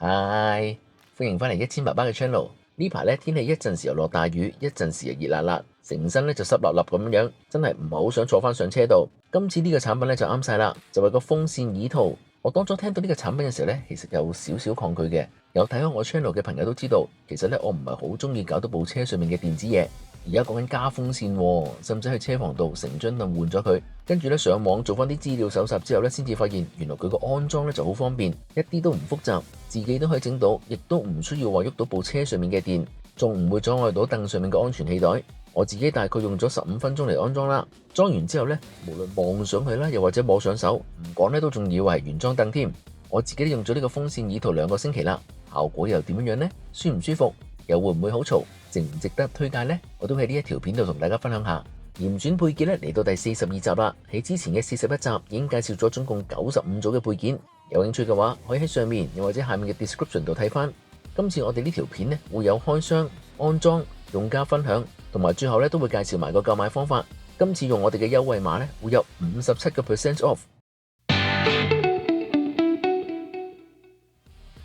嗨，歡迎返嚟1000爸爸嘅 channel。呢排咧天氣一陣時又落大雨，一陣時又熱辣辣，成身咧就濕立立咁樣，真係唔係好想坐返上車度。今次呢個產品咧就啱晒啦，就係個風扇椅套。我當初聽到呢個產品嘅時候咧，其實有少少抗拒嘅。有睇開我 channel 嘅朋友都知道，其實咧我唔係好中意搞到部車上面嘅電子嘢。而家講緊加風扇喎，使唔使去車房度成張凳換咗佢？跟住咧上網做翻啲資料搜集之後咧，先至發現原來佢個安裝咧就好方便，一啲都唔複雜，自己都可以整到，亦都唔需要話喐到部車上面嘅電，仲唔會阻礙到凳上面嘅安全氣袋。我自己大概用咗15分鐘嚟安裝啦。裝完之後咧，無論望上去啦，又或者摸上手，唔講咧都仲以為係原裝凳添。我自己都用咗呢個風扇椅套2個星期啦，效果又點樣呢？舒唔舒服？又會唔會好嘈？值唔值得推介呢？我都喺呢一條片度同大家分享下。嚴選配件咧嚟到第42集啦，喺之前嘅41集已經介紹咗總共95組嘅配件，有興趣嘅話可以喺上面又或者下面嘅 description 度睇翻。今次我哋呢條片咧會有開箱、安裝、用家分享，同埋最後咧都會介紹埋個購買方法。今次用我哋嘅優惠碼咧會有57% off。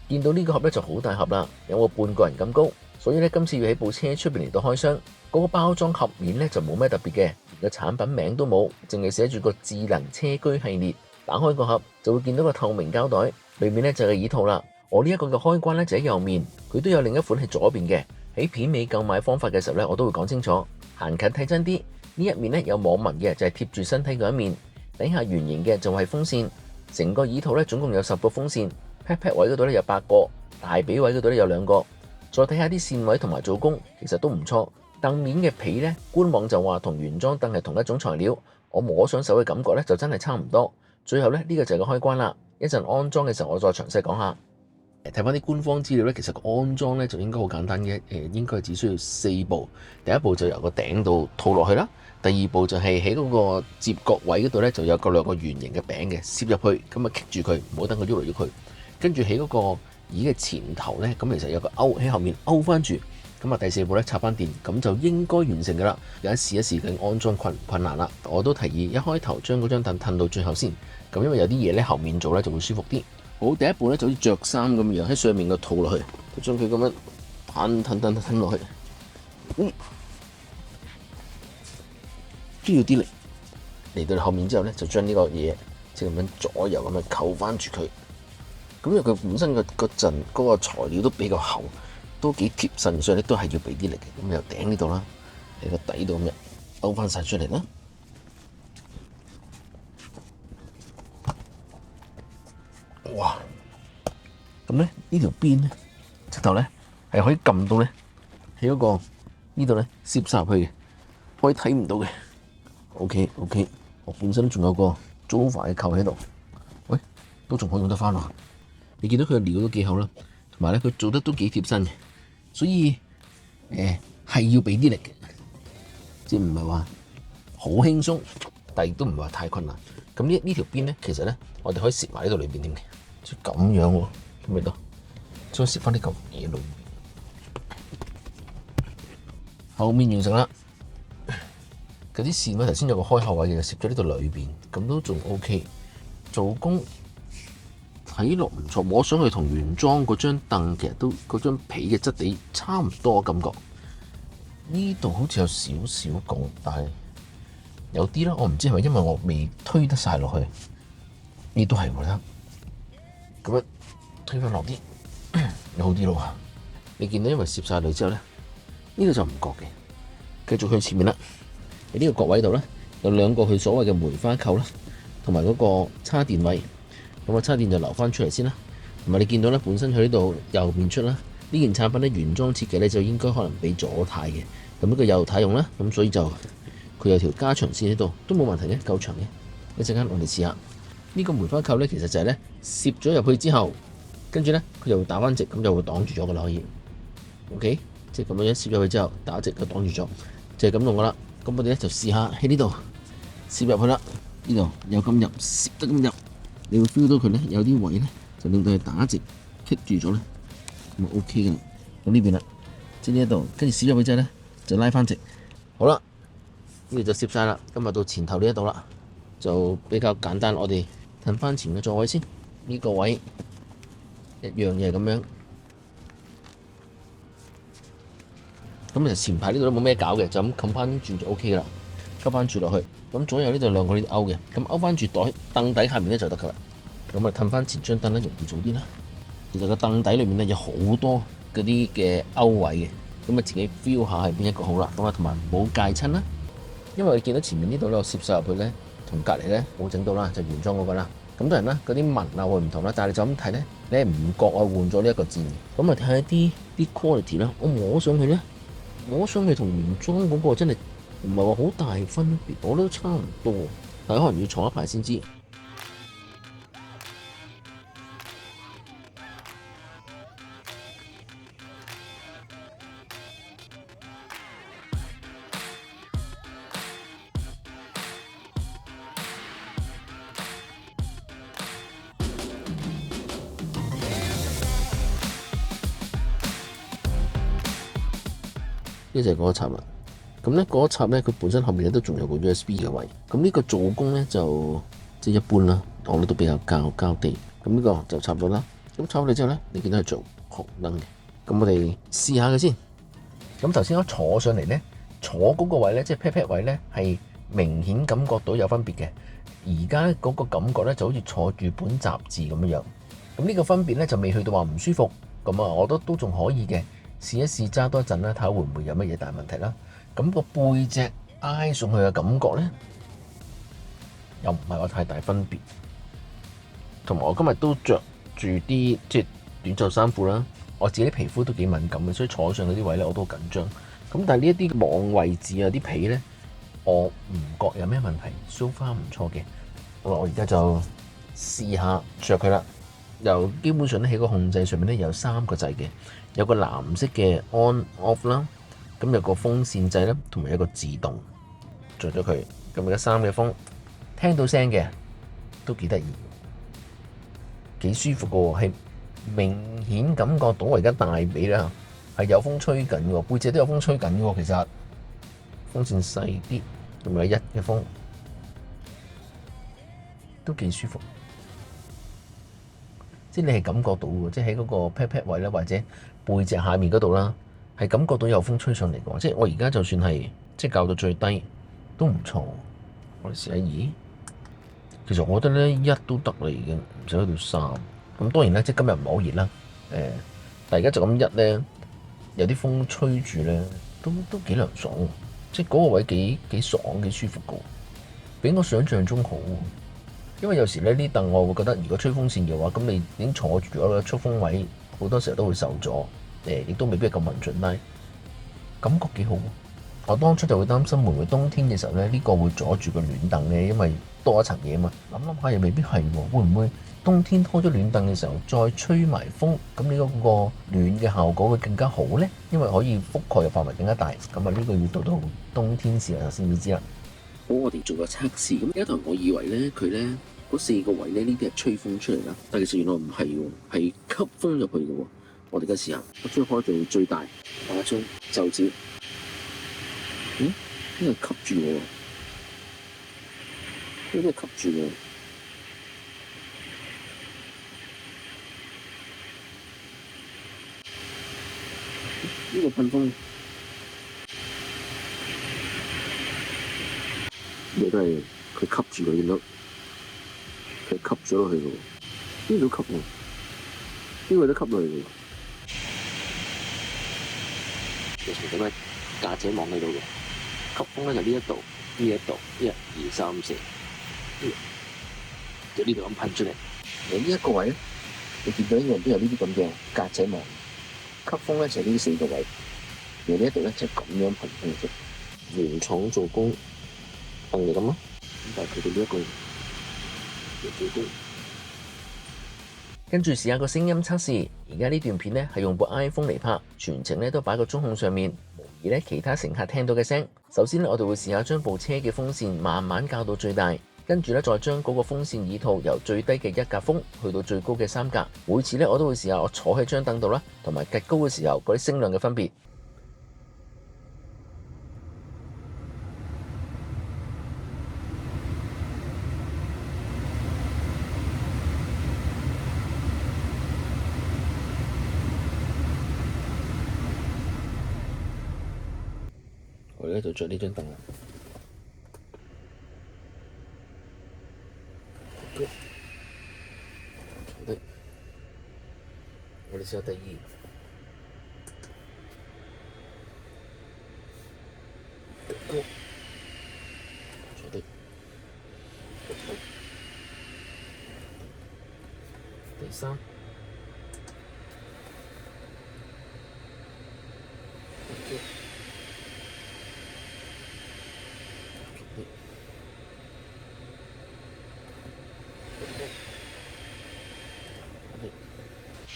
見到呢個盒咧就好大盒啦，有我半個人咁高，所以咧今次要喺部車出邊嚟到開箱。嗰個包裝盒面咧就冇咩特別嘅，連個產品名都冇，淨係寫住個智能車居系列。打開個盒就會見到個透明膠袋，裏面咧就係椅套啦。我呢一個嘅開關咧就喺右面，佢都有另一款係左邊嘅。喺片尾購買方法嘅時候咧，我都會講清楚。行近睇真啲，呢一面咧有網紋嘅，就係貼住身體嗰一面，底下圓形嘅就係風扇。成個椅套咧總共有10個風扇。pat pat 位嗰度咧有8個，大髀位嗰度咧有2個。再睇下啲線位同埋做工，其實都唔錯。凳面嘅皮咧，官網就話同原裝凳係同一種材料，我摸上手嘅感覺咧就真係差唔多。最後咧呢個就係個開關啦，一陣安裝嘅時候我再詳細講下。睇翻啲官方資料咧，其實個安裝咧就應該好簡單嘅，應該只需要4步。第一步就由個頂度套落去啦，第二步就係喺嗰個接角位嗰度咧就有個2個圓形嘅餅嘅，攝入去，咁啊棘住佢，唔好等佢喐嚟喐去。跟住喺嗰個椅嘅前頭咧，咁其實有個勾喺後面勾翻住，咁啊第4步咧插翻電，咁就應該完成噶啦。而家試一試嘅安裝困難啦，我都提議一開頭將嗰張凳褪到最後先，咁因為有啲嘢咧後面做咧就會舒服啲。好，第一步咧就好似着衫咁樣喺上面個套落去，將佢咁樣褪落去，都要啲力嚟到後面之後咧，就將呢個嘢即係咁樣左右咁樣扣翻住佢。咁因為佢本身個陣嗰個材料都比較厚，都幾貼身，所以咧都係要俾啲力嘅。咁由頂呢度啦，喺個底度咁樣勾翻晒出嚟啦。哇！咁咧呢條邊咧，直頭咧係可以撳到咧，喺嗰個呢度咧攝晒入去嘅，可以睇唔到嘅。OK，我本身仲有個 Jova 嘅扣喺度，喂，都仲可以用得翻喎。你見到佢嘅料都幾厚啦，同埋咧佢做得都幾貼身嘅，所以係要俾啲力嘅，即係唔係話好輕鬆，但亦都唔係話太困難。咁呢條邊咧，其實咧我哋可以攝埋呢度裏邊添嘅，即係咁樣喎，見唔見到？再攝翻啲咁嘢裏面，後面完成啦。嗰啲線位頭先有個開口位嘅，攝咗呢度裏邊，咁都仲 OK。做工睇落唔錯，摸上去同原裝嗰張凳其實都嗰張皮嘅質地差唔多感覺。呢度好似有少少拱，但係有啲啦，我唔知係咪因為我未推得晒落去。呢都係喎，睇咁樣推翻落啲，有好啲咯。你見到因為攝晒落之後咧，呢度就唔覺嘅。繼續去前面啦，喺呢個角位度咧有2個佢所謂嘅梅花扣啦，同埋嗰個叉電位。咁啊，叉電就留翻出嚟先啦。同埋你見到咧，本身佢呢度右面出啦，呢件產品咧原裝設計咧就應該可能俾左軚嘅，咁呢個右軚用啦，咁所以就佢有條加長線喺度，都冇問題嘅，夠長嘅。一陣間我哋試下呢個梅花扣咧，其實就係咧攝咗入去之後，跟住咧佢就會打翻直，咁就會擋住咗噶啦，可以。OK，即係咁樣攝入去之後打直就擋住咗，就係咁用噶啦。咁我哋咧就試下喺呢度攝入去啦，呢度有咁入，攝得咁入。你會 feel 到佢咧有啲位咧就令到佢打直棘住咗咧，咁啊 OK 嘅。咁呢邊啦，即係呢一度，跟住攝入去之後咧就拉翻直。好啦，呢度就攝晒啦。今日到前頭呢一度啦，就比較簡單。我哋褪翻前嘅座位先，呢個位一樣嘢咁樣。咁其實前排呢度都冇咩搞嘅，就咁冚翻住就 O K 啦，吸翻住落去。咁左右呢度兩個呢啲勾嘅，咁勾翻住袋凳底下面咧就得噶啦。咁啊褪翻前張凳咧容易做啲啦。其實個凳底裏面咧有好多嗰啲嘅勾位嘅，咁啊自己 feel 下係邊一個好啦。咁啊同埋唔好戒親啦，因為你見到前面呢度咧我攝晒入去咧，同隔離咧冇整到啦，就原裝嗰個啦。咁當然啦，嗰啲紋啊會唔同啦，但係你就咁睇咧，你係唔覺我換咗呢一個字。咁啊睇下啲 quality 啦，我摸上去咧。摸上去同原裝嗰個真係唔係話好大分別，我覺得都差唔多，但係可能要坐一排先知。呢就係嗰個插啦，咁咧嗰個插咧佢本身後面咧都仲有個 USB 嘅位，咁呢個做工咧就即係一般啦，我覺得都比較膠地。咁呢個就插咗啦，咁插咗嚟之後咧，你見到係做紅燈嘅，咁我哋試下佢先。咁頭先我坐上嚟咧，坐嗰個位咧，即係 pat 位咧，係明顯感覺到有分別嘅。而家嗰個感覺咧就好似坐住本雜誌咁樣樣，咁呢個分別咧就未去到話唔舒服，咁啊，我覺得都仲可以嘅。試一試揸多一陣啦，睇下會唔會有乜嘢大問題啦。咁個背脊挨上去嘅感覺咧，又唔係話太大分別。同埋我今日都着住啲即係短袖衫褲啦，我自己皮膚都幾敏感嘅，所以坐上嗰啲位咧我都好緊張。咁但係呢一啲網位置啊，啲皮咧，我唔覺有咩問題，so far 唔錯嘅。好啦，我而家就試下着佢啦。又基本上咧喺個控制上面咧有3個掣嘅。有個藍色嘅 on off 啦，咁有個風扇掣啦，同埋一個自動着咗佢。咁而家3嘅風聽到聲嘅都幾得意，幾舒服嘅喎，係明顯感覺到我而家大髀啦係有風吹緊嘅，背脊都有風吹緊嘅。其實風扇細啲，同埋1嘅風都幾舒服。即係你係感覺到嘅，即係喺嗰個 pat 位啦，或者背脊下面嗰度啦，係感覺到有風吹上嚟嘅。即係我而家就算係即係校到最低都唔錯。我哋試下2，其實我覺得咧1都得啦，已經唔使去到3。咁當然咧，即係今日唔係好熱啦。但係而家就咁1咧，有啲風吹住咧，都幾涼爽。即係嗰個位幾爽幾舒服嘅，比我想象中好。因為有時咧啲凳我會覺得，如果吹風扇嘅話，咁你已經坐住咗啦，出風位好多時候都會受阻，亦都未必係咁勻盡拉，感覺幾好。我當初就會擔心會唔會冬天嘅時候咧，呢個會阻住個暖凳咧，因為多一層嘢嘛。諗下又未必係喎，會唔會冬天拖咗暖凳嘅時候再吹埋風，咁你嗰個暖嘅效果會更加好咧？因為可以覆蓋嘅範圍更加大。咁啊，呢個要到冬天時候先至知啦。好，我哋做個測試。咁一頭我以為咧佢咧嗰4個位咧，呢啲係吹風出嚟啦，但係其實原來唔係喎，係吸風入去嘅喎。我哋而家試下，我將開到最大，打一張就紙。呢個吸住喎，呢個吸住喎。呢個噴風，呢都係佢吸住嘅，見到佢吸咗落去嘅喎，呢度吸喎，呢個都吸落去嘅喎。有成咁嘅架姐網喺度嘅，吸風咧就呢一度，呢一度，1、2、3、4，就呢度咁噴出嚟。而呢一個位咧，你見到一樣都有呢啲咁嘅架姐網，吸風咧就係呢4個位，而呢一度咧就咁樣噴風啫。原廠做工凳就咁咯，但係佢哋呢一個做工。跟住試下個聲音測試。而家呢段片咧係用部 iPhone 嚟拍，全程咧都擺個中控上面，模擬咧其他乘客聽到嘅聲。首先咧，我哋會試下將部車嘅風扇慢慢校到最大，跟住咧再將嗰個風扇耳套由最低嘅1格風去到最高嘅3格。每次咧我都會試下我坐喺張凳度啦，同埋趌高嘅時候嗰啲聲量嘅分別。咧就着呢張凳啦。坐低，我哋試下第二。高，坐低。第三。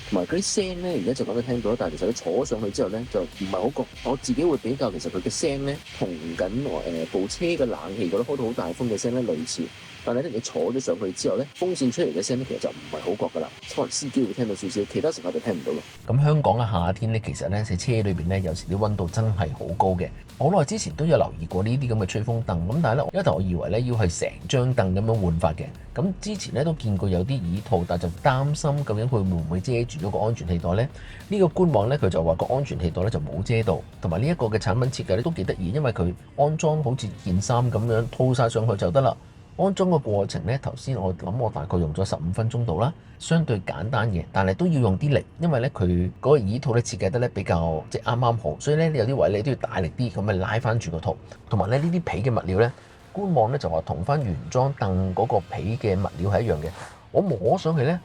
同埋嗰啲聲咧，而家就講得聽到，但係其實佢坐上去之後咧，就唔係好覺。我自己會比較，其實佢嘅聲咧，同緊部車嘅冷氣嗰啲開到好大風嘅聲咧類似。但係咧，你坐咗上去之後咧，風扇出嚟嘅聲咧，其實就唔係好覺噶啦。可能司機會聽到少少，其他乘客就聽唔到咯。咁香港嘅夏天咧，其實咧喺車裏邊咧，有時啲溫度真係好高嘅。好耐之前都有留意過呢啲咁嘅吹風凳，咁但係咧，一頭我以為咧要係成張凳咁樣換法嘅。咁之前咧都見過有啲椅套，但就擔心究竟佢會唔會遮住咗個安全氣袋咧？呢個官網咧佢就話個安全氣袋咧就冇遮到，同埋呢一個嘅產品設計咧都幾得意，因為佢安裝好似件衫咁樣套晒上去就得啦。安裝嘅過程咧，頭先我諗我大概用咗15分鐘度啦，相對簡單嘅，但係都要用啲力，因為咧佢嗰個椅套咧設計得咧比較即係啱啱好，所以咧有啲位你都要大力啲咁咪拉翻住個套，同埋咧呢啲皮嘅物料咧，官網咧就話同翻原裝凳嗰個皮嘅物料係一樣嘅，我摸上去咧，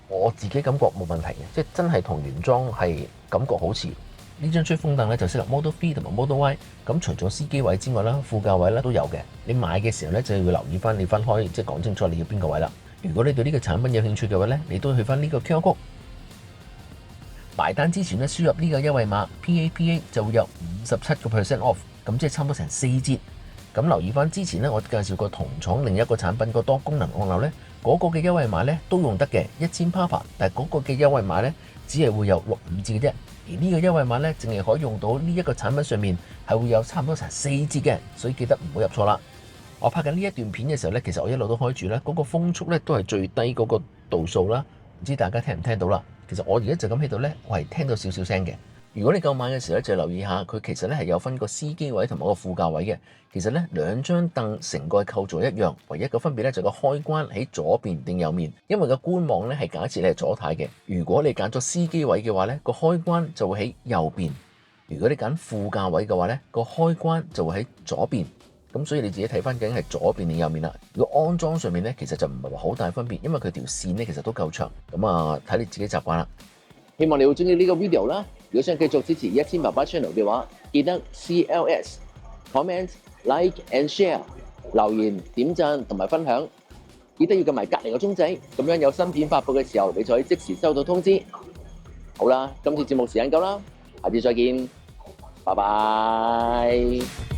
我自己感覺冇問題嘅，即係真係同原裝係感覺好似。呢張吹風凳咧就適合 Model 3同埋 Model Y， 咁除咗司機位之外啦，副駕位咧都有嘅。你買嘅時候咧就要留意翻，你分開即係講清楚你要邊個位啦。如果你對呢個產品有興趣嘅話咧，你都去翻呢個 QR Code。埋單之前咧輸入呢個優惠碼 PAPA 就會有57% off， 咁即係差唔多成4折。咁留意翻之前咧，我介紹過同廠另一個產品個多功能按鈕咧，嗰個嘅優惠碼咧都用得嘅1000 Papa， 但係嗰個嘅優惠碼咧只係會有65折嘅啫。而呢個優惠碼咧，淨係可以用到呢一個產品上面，係會有差唔多成4折嘅，所以記得唔好入錯啦。我拍緊呢一段片嘅時候咧，其實我一路都開住咧，嗰個風速咧都係最低嗰個度數啦。唔知大家聽唔聽到啦？其實我而家就咁喺度咧，我係聽到少少聲嘅。如果你購買嘅時候咧，就留意下佢其實咧係有分個司機位同埋個副駕位嘅。其實咧兩張凳成個構造一樣，唯一個分別咧就個開關喺左邊定右面。因為個官網咧係假設你係左軚嘅，如果你揀咗司機位嘅話咧，個開關就會喺右邊；如果你揀副駕位嘅話咧，個開關就會喺左邊。咁所以你自己睇翻究竟係左邊定右面啦。如果安裝上面咧，其實就唔係話好大分別，因為佢條線咧其實都夠長。咁啊，睇你自己習慣啦。希望你會中意呢個 video 啦。如果想繼續支持1000爸爸 channel 嘅話，記得 CLS comment like and share 留言點讚同埋分享，記得要撳埋隔離個鐘仔，咁樣有新片發布嘅時候，你就可以即時收到通知。好啦，今次節目時間夠啦，下次再見，拜拜。